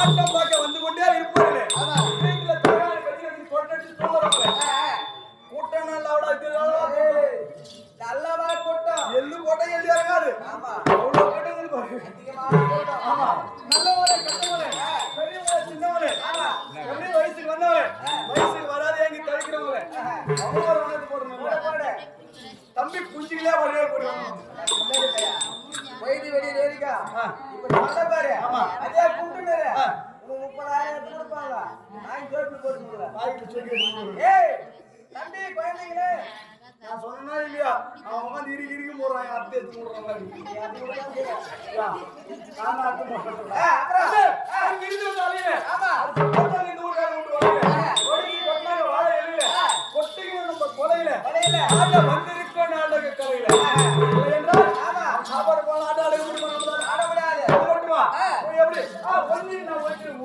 ஆட்டம் பார்க்க வந்து கொண்டே இருப்பார்களே. வீட்டுல தயாரி கட்டி கொட்டடிச்சு தூங்குறாங்களே. கூட்டம் நல்லவா கூட்டம். எள்ளு போட்டா எள்ளு இறங்காது. அவ்வளவு கூட்டங்கள் பாருங்க. ஆமா, நல்லவரே கெட்டவரே, பெரியவரே சின்னவரே, எப்படி வயசுக்கு வந்தவரே, வயசுக்கு வராது எங்க தவிக்கிறவங்களே, அவ்வளோ வளர்த்து போடுங்க. தம்பி புஞ்சிகளே வரவே போடுவாங்க. வயது வெளியே ஏறிக்கா இப்ப நல்ல பாரு. அதே கூட்டுனரு 30,000 கொடுப்பாங்க. நான் ஜோப்பு போட்டுங்களா பாய்க்கு சொல்லி. ஏய் தம்பி குழந்தைங்களே, நான் சொன்னா இல்லையா, அவன் உட்காந்து இறுக்கி போடுறான். அத்தை எடுத்து போடுறாங்க. நான் அர்த்தம் போடுறேன். இருந்து வந்தாலே ஆமா போட்டாங்க. இந்த ஊர்கார கொண்டு வாங்க. ஒழுங்கி கொண்டாங்க வாழை எல்ல கொட்டிங்க நம்ம கொலையில ஆட வந்திருக்கோம். நாடக கலையில என்றால் ஆமா சாப்பாடு போல ஆட முடியுமா? நம்மளால ஆட முடியாது. போட்டுவா எப்படி ஒண்ணு நான் ஒண்ணு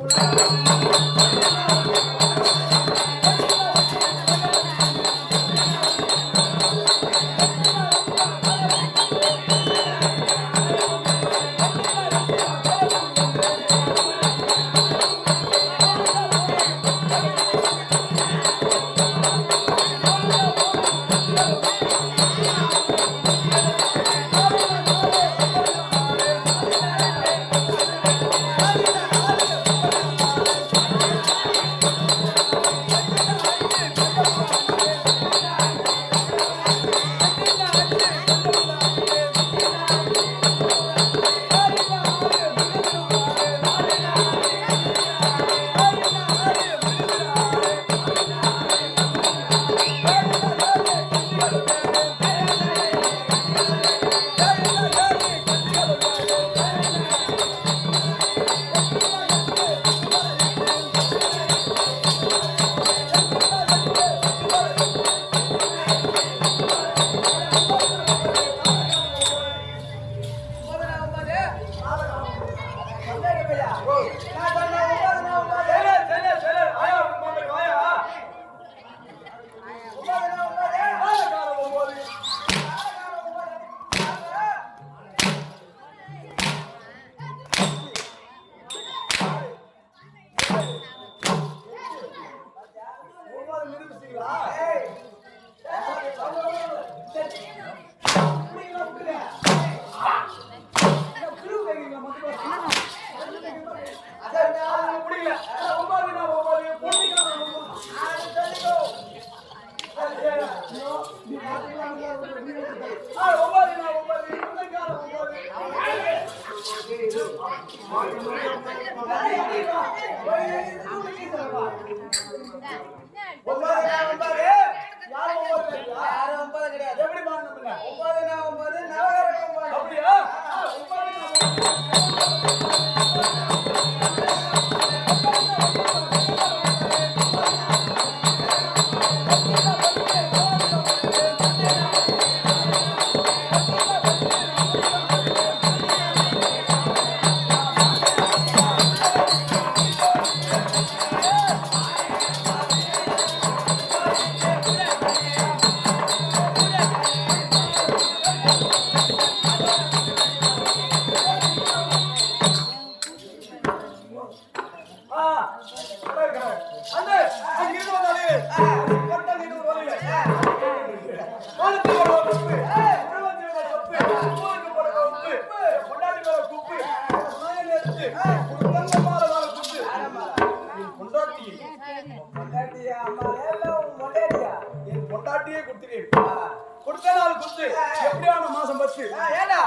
எப்படியான மாசம் பத்து ஏடா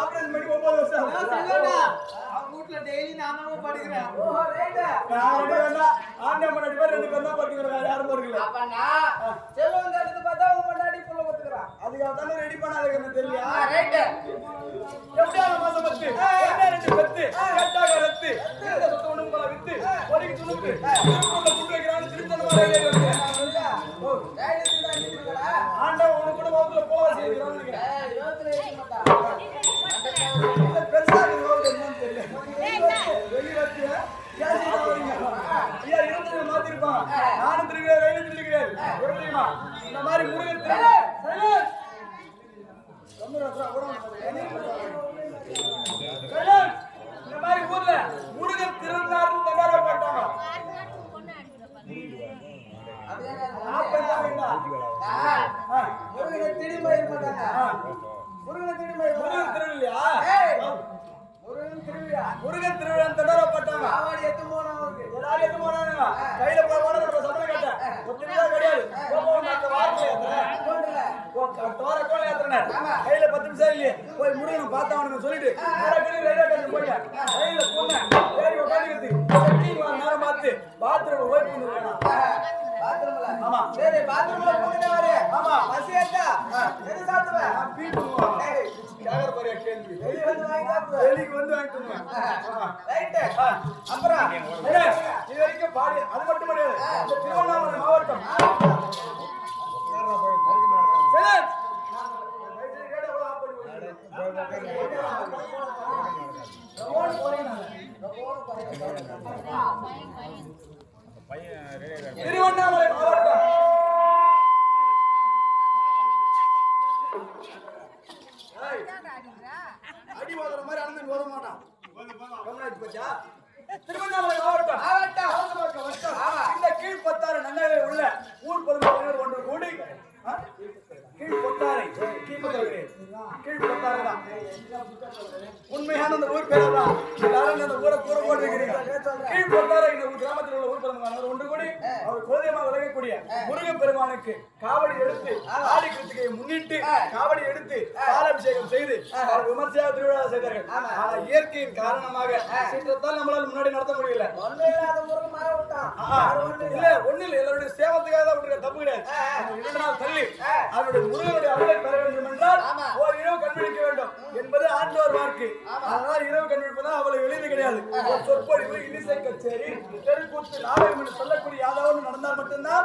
ஆபரேஷன் பண்ணி 9 வருஷம் வீட்டுல டெய்லி நானும் படிக்கிறேன் ஆண்டை முன்னாடி பேர் 2 பேர் தான் படிக்கிறாங்க யாரும் படிக்கல செல்வம் எடுத்து பார்த்தா உன் முன்னாடி புள்ள ஒத்துக்கிறான் அதுக்காக தானே ரெடி பண்ணாதுக்கு என்ன தெரியல ரைட் எப்படியான மாசம் பத்து 2 பத்து கட்டாக ரத்து இந்த சொத்து ஒண்ணும் போல வித்து ஒலிக்கு துணுக்கு திருப்பூர்ல கூட்டு வைக்கிறான்னு திருத்தணமா ஆண்டை உனக்கு கூட வகுப்புல போக செய்யறான்னு பெருசா என்னன்னு தெரியல மாத்திருப்பான் நானும் திருக்கிறேன் ரயில் திருக்கிறேன் இந்த மாதிரி முருகன் இந்த மாதிரி ஊர்ல முருகன் திருநாள் கொண்டாடப்பட்டாங்க முருகனை திடீர்மா இருக்க மாட்டாங்க முருகன் திருவிழா முருகன் திருவிழா தொடரப்பட்டாங்க எல்லாரும் எத்து போனாங்க கையில போன சம்பளம் கேட்டேன் கிடையாது கையில 10 நிமிஷம் இல்லையே போய் முருகன் பார்த்தவனுக்கு சொல்லிட்டு போய் கையில போனேன் ஏறி உட்காந்துக்கிட்டு நேரம் பார்த்து பாத்ரூம் போய் ஆமா சரி பாத்ரூம்ல போயிட்டு வரே ஆமா பசி ஏட்டா எது சாப்பிடுவேன் கேக்குற பாரு கேள்வி வெளிக்கு வந்து வாங்கிட்டு ரைட் அப்புறம் இது வரைக்கும் பாடி அது மட்டும் கிடையாது இந்த திருவண்ணாமலை மாவட்டம் திருவண்ணாமலை மாவட்டம் அடி ஓதுற மாதிரி அண்ணன் ஓத மாட்டான் திருவண்ணாமலை மாவட்டம் இந்த கீழ்பத்தாறு நன்னகரை உள்ள ஊர் பொதுமக்கள் ஒன்று கூடி கீழ்பொத்தாரை கீழ்பொத்தாரை தான் உண்மையான அந்த ஊர் பேர் தான் எல்லாரும் அந்த ஊரை கூற போட்டிருக்கிறீங்க கீழ்பொத்தாரை இந்த கிராமத்தில் உள்ள ஊர் பொதுமக்கள் ஒன்று கூடி அவர் குலதெய்வமாக விளங்கக்கூடிய முருகன் பெருமானுக்கு காவடி எடுத்து ஆடி கிருத்திகையை முன்னிட்டு காவடி எடுத்து பாலாபிஷேகம் செய்து அவர் விமர்சையாக திருவிழா செய்தார்கள் ஆனா இயற்கையின் காரணமாக சீற்றத்தால் நம்மளால முன்னாடி நடத்த முடியல இல்ல ஒண்ணு இல்ல எல்லாருடைய சேவத்துக்காக தான் விட்டுருக்க தப்பு கிடையாது 2 நாள் தள்ளி அவருடைய முருகனுடைய அருளை பெற வேண்டும் என்றால் ஒரு இரவு கண்பிடிக்க வேண்டும் என்பது ஆண்டவர் வாக்கு அதனால் இரவு கண்பிடிப்பதான் அவ்வளவு எளிது கிடையாது ஒரு சொற்பொழிவு இனிசை கச்சேரி தெருக்கூத்து நாடகம் என்று சொல்லக்கூடிய யாதாவது நடந்தால் மட்டும்தான்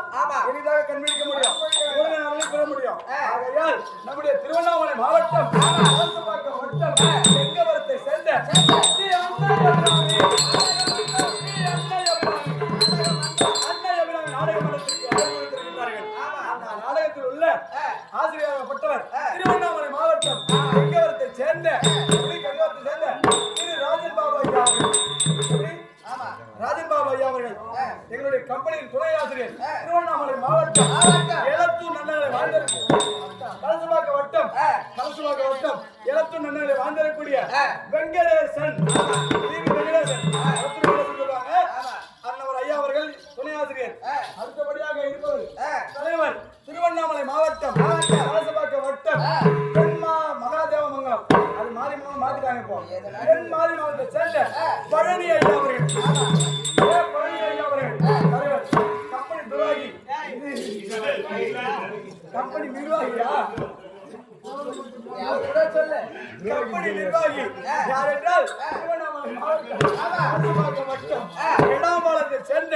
எளிதாக கண்பிடிக்க முடியும் முருகன் அருளை பெற முடியும் ஆகையால் நம்முடைய திருவண்ணாமலை மாவட்டம் வட்டம் செங்கவரத்தை சேர்ந்த நாடகத்தில் உள்ள ஆசிரியராகப்பட்டவர் திருவண்ணாமலை மாவட்டம் செங்கவரத்தை சேர்ந்த திரு ராஜன் பாபு ஐயா அவர்கள் எங்களுடைய கம்பெனியின் துணை ஆசிரியர் திருவண்ணாமலை மாவட்டம் எலத்தூர் நன்னகரை கலசுவாக்க வட்டம் எலத்தூர் நன்னகரை வாழ்ந்திருக்கக்கூடிய வெங்கடேசன் சொல்லுவாங்க கம்பெனி நிர்வாகியா? கம்பெனி நிர்வாகி யார் என்றால் இடாமலத்தை சேர்ந்த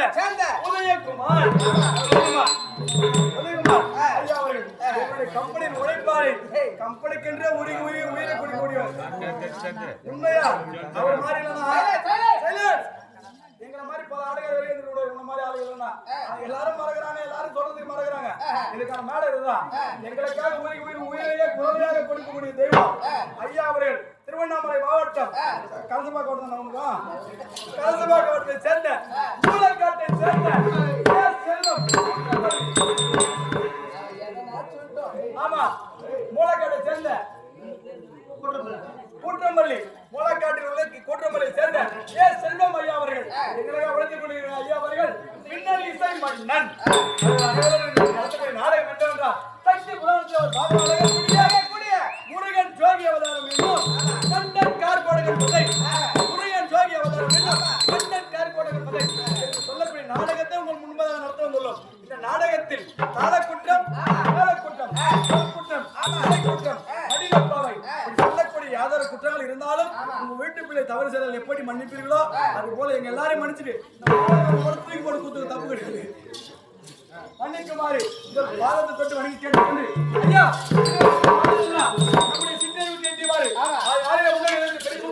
உதயகுமார். ஐயா அவர்கள் கம்பெனியின் உழைப்பாளி, கம்பெனிக்கென்றே உயிரை குடிக்கூடியவர். உண்மையா? அவர் மாதிரி எங்களை மாதிரி பல ஆடுகள் வெளியே மாதிரி ஆளுகள் எல்லாரும் மறக்கிறாங்க, எல்லாரும் சொல்றதுக்கு மறக்கிறாங்க. இதுக்கான மேடை இதுதான். எங்களுக்காக உயிரையே குழந்தையாக கொடுக்கக்கூடிய தெய்வம் ஐயா அவர்கள். திருவண்ணாமலை மாவட்டம் கலசபாக்கம் நமக்கும் கலசபாக்கத்தை சேர்ந்த மூலக்காட்டை சேர்ந்த செல்வம். ஆமா, மூலக்காட்டை சேர்ந்த கூற்றம்பள்ளி, மூலக்காட்டில் உள்ள கூற்றம்பள்ளி சேர்ந்த செல்வம் ஐயா அவர்கள் எங்களுக்காக உழைத்துக் கொண்டிருக்கிற ஐயா அவர்கள் பின்னணி இசை மன்னன். நாடகம் என்றால் சக்தி முருகன் ஜோகி அவதாரம் என்னும் கண்ணன் கார்கோடகன் முதை, முருகன் ஜோகி அவதாரம் என்னும் கண்ணன் கார்கோடகன் முதை சொல்லக்கூடிய நாடகத்தை உங்கள் முன்பதாக நடத்த வந்துள்ளோம். இந்த நாடகத்தில் தாளக்குற்றம், மேலக்குற்றம், குற்றம், குற்றம், அடிப்பாவை சொல்லக்கூடிய யாதொரு குற்றங்கள் இருந்தாலும் உங்க வீட்டு பிள்ளை தவறு செய்தால் எப்படி மன்னிப்பீர்களோ அது போல எங்க எல்லாரையும் மன்னிச்சுட்டு தூக்கி போட்டு கூத்துக்கு தப்பு கிடையாது. மன்னிக்குமாறு இந்த பாதத்தை தொட்டு வணங்கி கேட்டுக்கொண்டு ஐயா நம்முடைய சிந்தை ஊற்றி எட்டிவாரு யாரையும் உங்களை பெரிய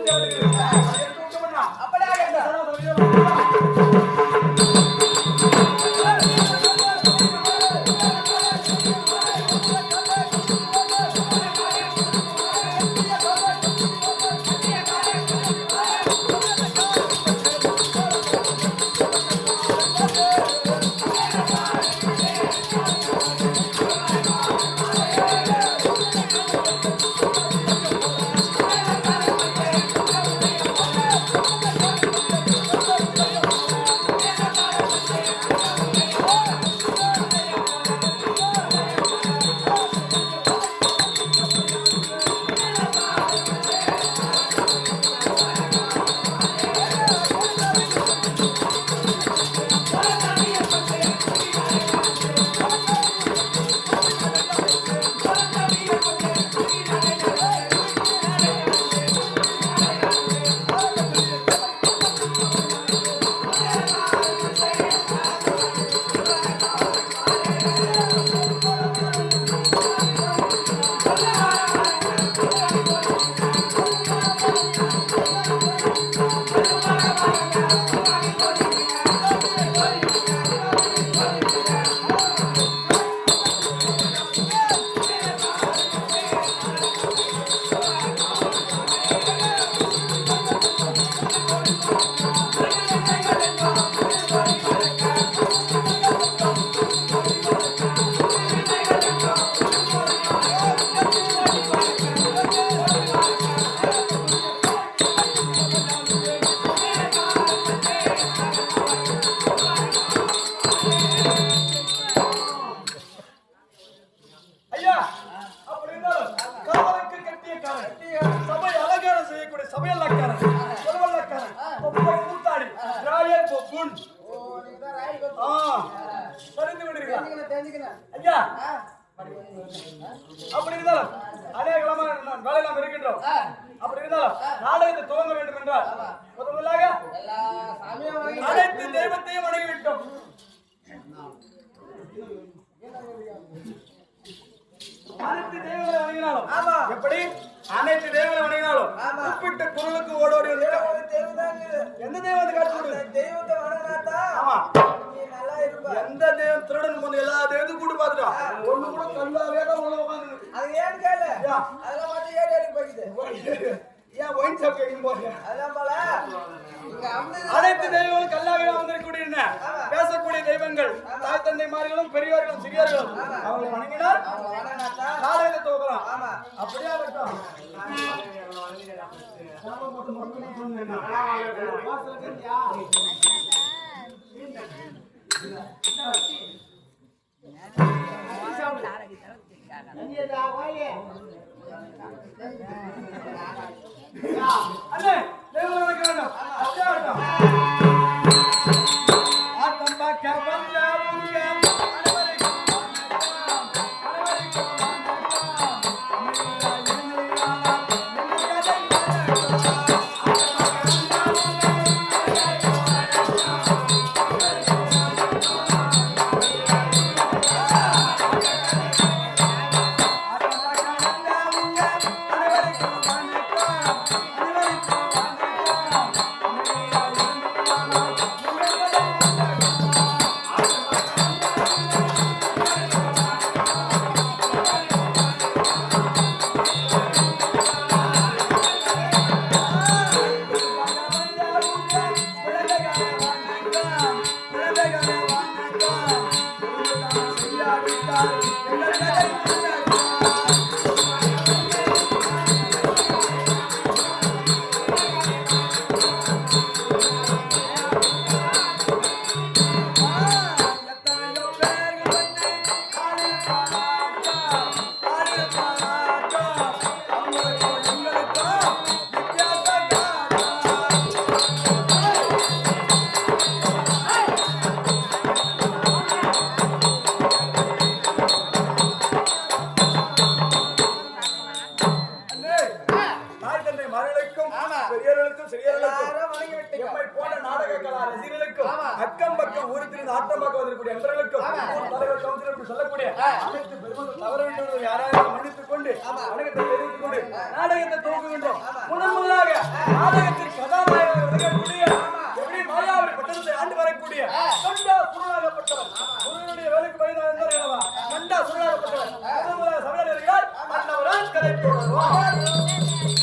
அப்படியே அப்படி இருந்தாலும் அதே கிழமை வேலை நாம் இருக்கின்றோம். அப்படி இருந்தாலும் நாடகத்தை துவங்க வேண்டும் என்றால் முதலாக அனைத்து தெய்வத்தையும் வணங்கிவிட்டோம். அனைத்து தெய்வங்களை வணங்கினாலும் எப்படி அனைத்து தெய்வங்களை வணங்கினாலும் குறிப்பிட்ட குரலுக்கு ஓடோடி எந்த தெய்வத்தை காட்டு தெய்வத்தை வணங்கினாத்தா ஆமா எந்த தெய்வம் திருடன் போன எல்லா தெய்வத்தையும் கூட்டு பார்த்துட்டோம். ஒண்ணு கூட கல்லாவே தான் உள்ள உட்காந்து அது ஏன் கேளு அதெல்லாம் மட்டும் ஏறி போயிடுது. ஏன் ஒயின் ஷாப் கேட்கும் போது அதான் போல அனைத்து தெய்வங்களும் கல்லாவே வந்திருக்கக்கூடிய பேசக்கூடிய தெய்வங்கள் தாய் தந்தைமார்களும் பெரியவர்களும் சிறியவர்களும் அவங்களை வணங்கினால் நாளைக்கு தோக்கலாம். அப்படியே இருக்கட்டும். ஆட்டம் பார்க்க வந்த அக்கம் பக்கம் ஊருக்கு ஆட்டம் பார்க்க வந்திருக்கூடிய நண்பர்களுக்கும் தலைவர் கவுன்சிலர் சொல்லக்கூடிய அனைத்து பெருமக்கள் தவற வேண்டும் யாராவது மன்னித்துக் கொண்டு வணக்கத்தை தெரிவித்துக் கொண்டு நாடகத்தை துவங்குகின்றோம். முதலாக நாடகத்தின் கதாநாயகர் விளங்கக்கூடிய எப்படி மாயாவரி பட்டணத்தை ஆண்டு வரக்கூடிய கண்டா சுருளாகப்பட்டவர் முருகனுடைய வேலைக்கு பயனாக இருந்தார். கண்டா சுருளாகப்பட்டவர் முதலாக சமையல் இருக்கிறார். அன்னவரால் கதை தொடர்வோம்.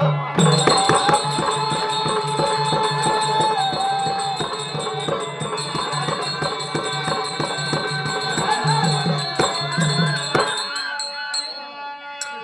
ஆமா